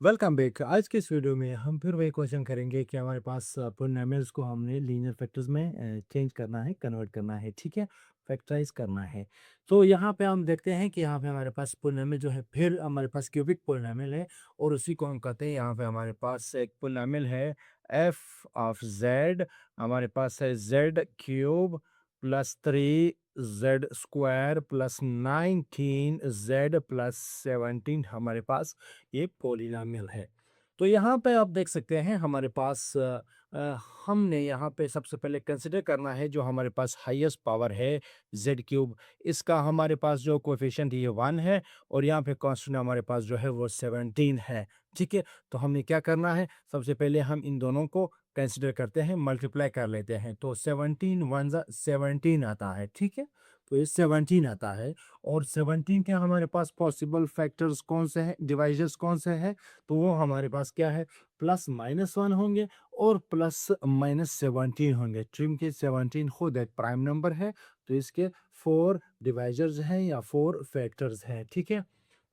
Welcome back. आज के इस वीडियो में हम फिर वही क्वेश्चन करेंगे कि हमारे पास पोलिनोमियल्स को हमने लीनियर फैक्टर्स में चेंज करना है, कन्वर्ट करना है, ठीक है, फैक्टराइज करना है। तो यहाँ पे हम देखते हैं कि यहाँ पे हमारे पास पोलिनोमियल जो है, फिर हमारे पास क्यूबिक पोलिनोमियल है और उसी को हम कहते हैं। यहाँ पे हमारे पास एक पोलिनोमियल है एफ ऑफ जेड। हमारे पास है Z cube plus 3 Z square plus 19 Z plus 17 हमारे पास ये पोलिनोमियल है। तो यहाँ पे आप देख सकते हैं हमारे पास हमने यहाँ पे सबसे पहले कंसिडर करना है जो हमारे पास हाईएस्ट पावर है जेड क्यूब। इसका हमारे पास जो कोएफिशिएंट ये 1 है और यहाँ पे कांस्टेंट हमारे पास जो है वो 17 है। ठीक है, तो हमें क्या करना है, सबसे पहले हम इन दोनों को कंसिडर करते हैं, मल्टीप्लाई कर लेते हैं। तो 17 1 17 आता है, ठीक है, तो ये 17 आता है। और 17 के हमारे पास पॉसिबल फैक्टर्स कौन से हैं, डिवाइजर्स कौन से हैं, तो वो हमारे पास क्या है, प्लस माइनस 1 होंगे और प्लस माइनस 17 होंगे। चूंकि 17 खुद एक प्राइम नंबर है तो इसके 4 डिवाइजर्स हैं या 4 फैक्टर्स हैं, ठीक है,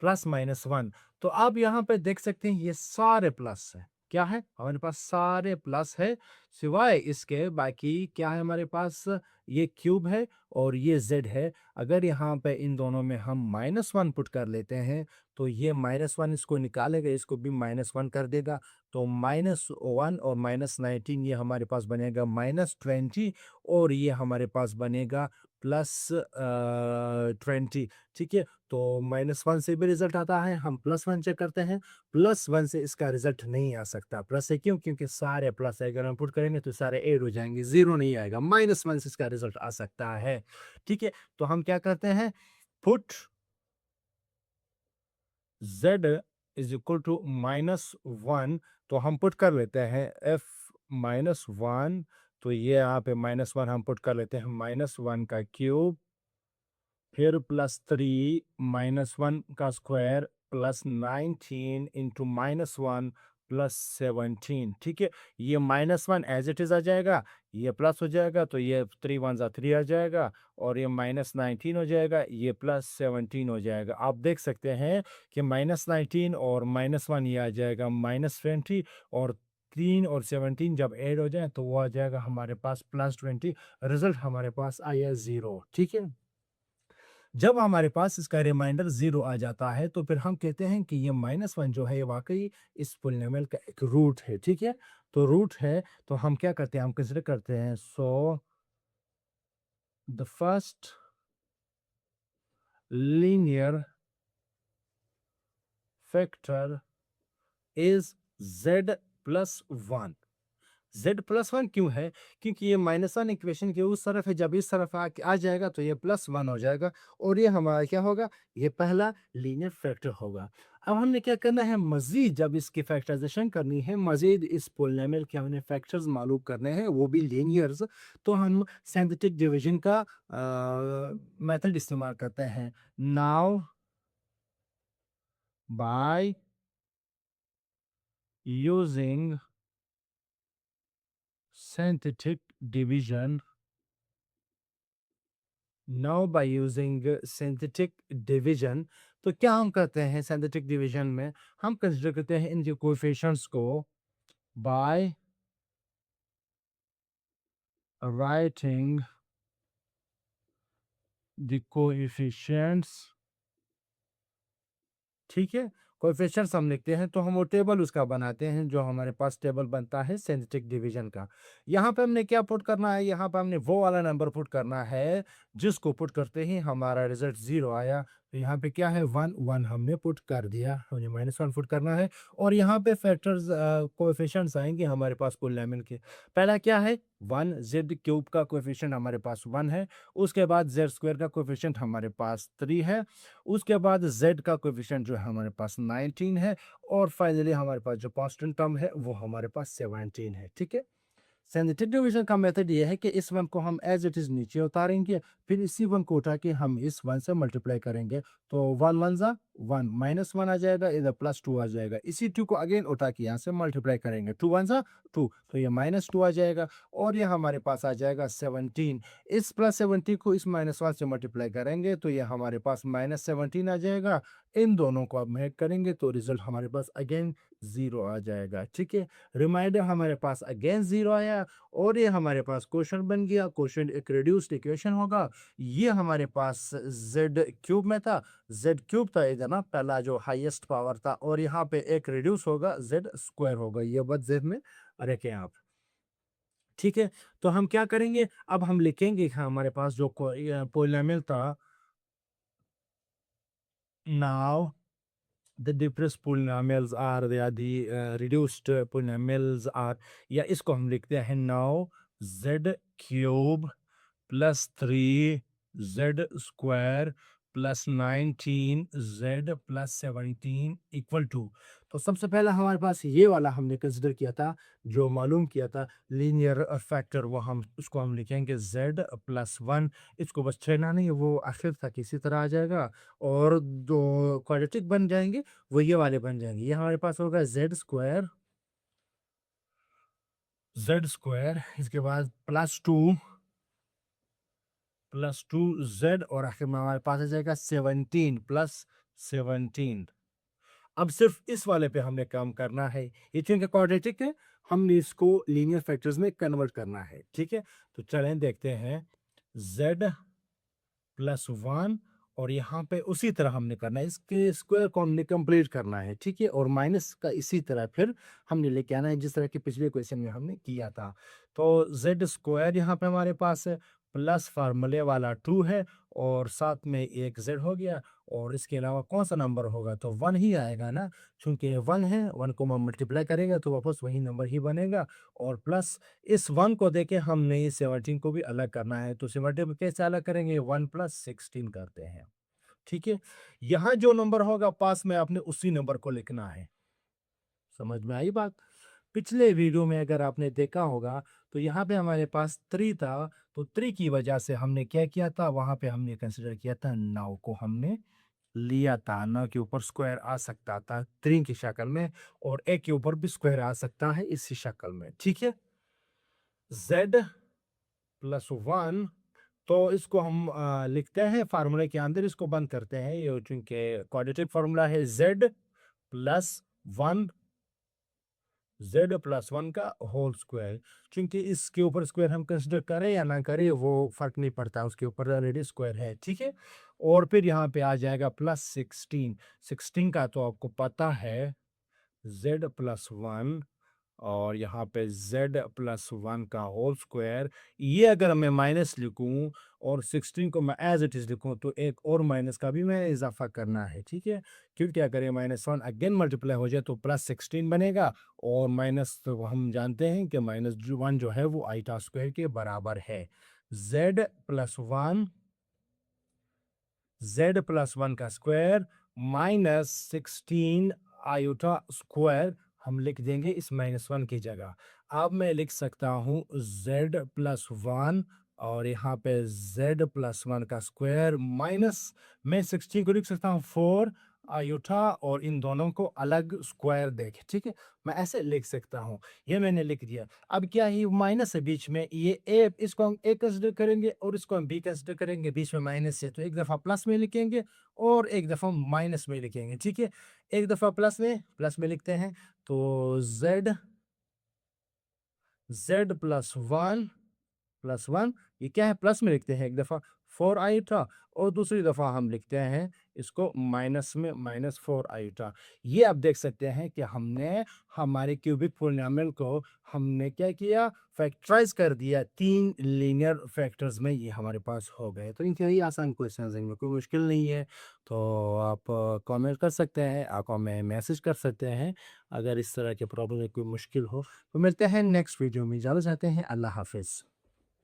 प्लस माइनस 1। तो आप यहाँ पे देख सकते हैं ये सारे प्लस है। क्या है, हमारे पास सारे प्लस है, सिवाय इसके बाकी क्या है हमारे पास, ये क्यूब है और ये जेड है। अगर यहाँ पे इन दोनों में हम -1 पुट कर लेते हैं तो ये -1 इसको निकालेगा, इसको भी -1 कर देगा। तो -1 और -19 ये हमारे पास बनेगा -20 और ये हमारे पास बनेगा +20। ठीक है, तो -1 से भी रिजल्ट आता है, हम +1 चेक करते हैं। +1 से इसका रिजल्ट नहीं आ सकता, प्लस है क्यों, क्योंकि सारे प्लस है, अगर हम पुट करेंगे तो सारे ऐड हो जाएंगे, जीरो नहीं आएगा। -1 से इसका रिजल्ट आ सकता है। ठीक है, तो हम क्या करते हैं, put z is equal to -1। तो हम पुट कर लेते हैं f -1। तो ये यहाँ पे -1 हम पुट कर लेते हैं, -1 का क्यूब, फिर +3 -1 का स्क्वायर प्लस 19 इंटू -1 प्लस 17। ठीक है, ये -1 एज इट इज आ जाएगा, ये प्लस हो जाएगा, तो ये 3 1 जा 3 आ जाएगा और ये -19 हो जाएगा, ये +17 हो जाएगा। आप देख सकते हैं कि -19 और -1 ये आ जाएगा -20 और 3 और 17 जब ऐड हो जाए तो वो आ जाएगा हमारे पास +20। रिजल्ट हमारे पास आया 0। ठीक है, जब हमारे पास इसका रिमाइंडर 0 आ जाता है तो फिर हम कहते हैं कि ये -1 जो है ये वाकई इस पोलिनोमियल का एक रूट है। ठीक है, तो रूट है, तो हम क्या करते हैं, हम कंसिडर करते हैं, so the first linear factor is z+1। z+1 क्यों है, क्योंकि ये -1 इक्वेशन के उस तरफ है, जब इस तरफ आ जाएगा तो ये +1 हो जाएगा और ये हमारा क्या होगा, ये पहला लीनियर फैक्टर होगा। अब हमने क्या करना है, मजीद जब इसकी फैक्टराइजेशन करनी है, मजीद इस पोलिनोमियल के हमने फैक्टर्स मालूम करने हैं, वो भी लीनियर्स, तो हम सिंथेटिक डिवीजन का मेथड इस्तेमाल करते हैं। Now by using synthetic division, now by using synthetic division, तो क्या हम करते हैं सिंथेटिक डिवीजन में, हम कंसिडर करते हैं इनके कोएफिशिएंट्स को बाय राइटिंग द कोएफिशिएंट्स। ठीक है, कोएफिशिएंट्स हम लिखते हैं तो हम वो टेबल उसका बनाते हैं, जो हमारे पास टेबल बनता है सिंथेटिक डिवीजन का। यहाँ पे हमने क्या पुट करना है, यहाँ पे हमने वो वाला नंबर पुट करना है जिसको पुट करते ही हमारा रिजल्ट 0 आया। तो यहाँ पे क्या है, 1 1 हमने पुट कर दिया, हमें -1 पुट करना है। और यहाँ पे फैक्टर्स कोएफिशिएंट्स आएंगे हमारे पास पोलिनोमियल के। पहला क्या है, 1, जेड क्यूब का कोएफिशिएंट हमारे पास 1 है। उसके बाद जेड स्क्वायर का कोएफिशिएंट हमारे पास 3 है। उसके बाद z का कोएफिशिएंट जो है हमारे पास 19 है और फाइनली हमारे पास जो कांस्टेंट टर्म है वो हमारे पास 17 है। ठीक है, सिंथेटिक डिवीजन का मेथड ये है कि इस वन को हम एज इट इज नीचे उतारेंगे, फिर इसी वन को उठा के हम इस वन से मल्टीप्लाई करेंगे। तो 1 1 जा वन, माइनस वन आ जाएगा, इधर प्लस टू आ जाएगा। इसी टू को अगेन उठा के यहाँ से मल्टीप्लाई करेंगे, टू वन सा टू, तो ये माइनस टू आ जाएगा और ये हमारे पास आ जाएगा 17। इस प्लस 17 को इस माइनस वन से मल्टीप्लाई करेंगे तो ये हमारे पास माइनस 17 आ जाएगा। इन दोनों को अब ऐड करेंगे तो रिजल्ट हमारे पास अगेन ज़ीरो आ जाएगा। ठीक है, रिमाइंडर हमारे पास अगेन ज़ीरो आया और ये हमारे पास क्वेश्चन बन गया। क्वेश्चन एक रिड्यूस्ड इक्वेशन होगा। ये हमारे पास जेड क्यूब में था, जेड क्यूब था इधर ना पहला जो हाईएस्ट पावर था, और यहाँ पे एक रिड्यूस होगा जेड स्क्वायर होगा। ये बात जेड में रखें आप। ठीक है, तो हम क्या करेंगे, अब हम लिखेंगे कि हमारे पास जो पोलिनोमियल था, now the depressed polynomials are the reduced polynomials are, या इसको हम लिखते हैं now z cube plus 3z square plus 19z plus 17 equal to. तो सबसे पहला हमारे पास ये वाला हमने कंसिडर किया था, जो मालूम किया था लीनियर फैक्टर, वो हम उसको हम लिखेंगे z प्लस वन। इसको बस छेड़ना नहीं, वो आखिर तक इसी तरह आ जाएगा और दो क्वाड्रेटिक बन जाएंगे, वो ये वाले बन जाएंगे। ये हमारे पास होगा z स्क्वायर, इसके बाद प्लस टू जेड और आखिर में हमारे पास आ जाएगा 17 प्लस 17। अब सिर्फ इस वाले पे हमने काम करना है, ये चूंकि क्वाड्रेटिक है हमने इसको लीनियर फैक्टर्स में कन्वर्ट करना है। ठीक है, तो चलें देखते हैं। z प्लस वन और यहाँ पे उसी तरह हमने करना है, इसके स्क्वायर को हमने कंप्लीट करना है। ठीक है, और माइनस का इसी तरह फिर हमने लेके आना है जिस तरह के पिछले क्वेश्चन में हमने किया था। तो जेड स्क्वायर यहाँ पे हमारे पास है, प्लस फार्मूले वाला टू है और साथ में एक जेड हो गया, और इसके अलावा कौन सा नंबर होगा, तो वन ही आएगा ना, चूंकि वन है, वन को हम मल्टीप्लाई करेंगे तो वापस वही नंबर ही बनेगा। और प्लस इस वन को देके हमने इस 17 को भी अलग करना है, तो 17 को कैसे अलग करेंगे, 1 प्लस 16 करते हैं। ठीक है, यहाँ जो नंबर होगा पास में आपने उसी नंबर को लिखना है। समझ में आई बात। पिछले वीडियो में अगर आपने देखा होगा तो यहाँ पे हमारे पास 3 था, तो 3 की वजह से हमने क्या किया था, वहां पे हमने कंसिडर किया था नाउ को हमने लिया था। नाउ के ऊपर स्क्वायर आ सकता था 3 की शक्ल में, और एक के ऊपर भी स्क्वायर आ सकता है इसी शक्ल में। ठीक है, z प्लस वन, तो इसको हम लिखते हैं फार्मूले के अंदर, इसको बंद करते हैं, ये चूंकि क्वाड्रेटिक फार्मूला है, प्लस वन z+1 का होल स्क्वायर। चूंकि इसके ऊपर स्क्वायर हम कंसिडर करें या ना करें वो फर्क नहीं पड़ता, उसके ऊपर ऑलरेडी स्क्वायर है। ठीक है, और फिर यहाँ पे आ जाएगा प्लस 16 का तो आपको पता है z+1, और यहाँ पे z+1 का होल स्क्वायर। ये अगर मैं माइनस लिखूं और 16 को मैं एज इट इज लिखूं तो एक और माइनस का भी मैं इजाफा करना है। ठीक है, क्योंकि अगर ये -1 अगेन मल्टीप्लाई हो जाए तो प्लस 16 बनेगा, और माइनस तो हम जानते हैं कि -1 जो है वो आईटा स्क्वायर के बराबर है। z+1 का स्क्वायर माइनस 16 आयोटा स्क्वायर हम लिख देंगे इस -1 की जगह। अब मैं लिख सकता हूँ z+1 और यहाँ पे z+1 का स्क्वायर माइनस, मैं 16 को लिख सकता हूँ 4 आयोटा, और इन दोनों को अलग स्क्वायर देख। ठीक है, मैं ऐसे लिख सकता हूँ, ये मैंने लिख दिया। अब क्या है, माइनस है बीच में, ये ए, इसको हम ए कंसिडर करेंगे और इसको हम बी कंसिडर करेंगे, बीच में माइनस है तो एक दफ़ा प्लस में लिखेंगे और एक दफ़ा माइनस में लिखेंगे। ठीक है, एक दफ़ा प्लस में लिखते हैं, तो z+1 ये क्या है, प्लस में लिखते हैं एक दफ़ा 4 आयोटा, और दूसरी दफ़ा हम लिखते हैं इसको माइनस में -4 आयोटा। ये आप देख सकते हैं कि हमने हमारे क्यूबिक पोलिनोमियल को हमने क्या किया, फैक्टराइज कर दिया 3 लीनियर फैक्टर्स में, ये हमारे पास हो गए। तो इंतहाई आसान क्वेश्चन है, इनमें कोई मुश्किल नहीं है। तो आप कमेंट कर सकते हैं, आप हमें मैसेज कर सकते हैं अगर इस तरह के प्रॉब्लम में कोई मुश्किल हो। तो मिलते हैं नेक्स्ट वीडियो में, इजाज़त चाहते हैं, अल्लाह हाफिज़।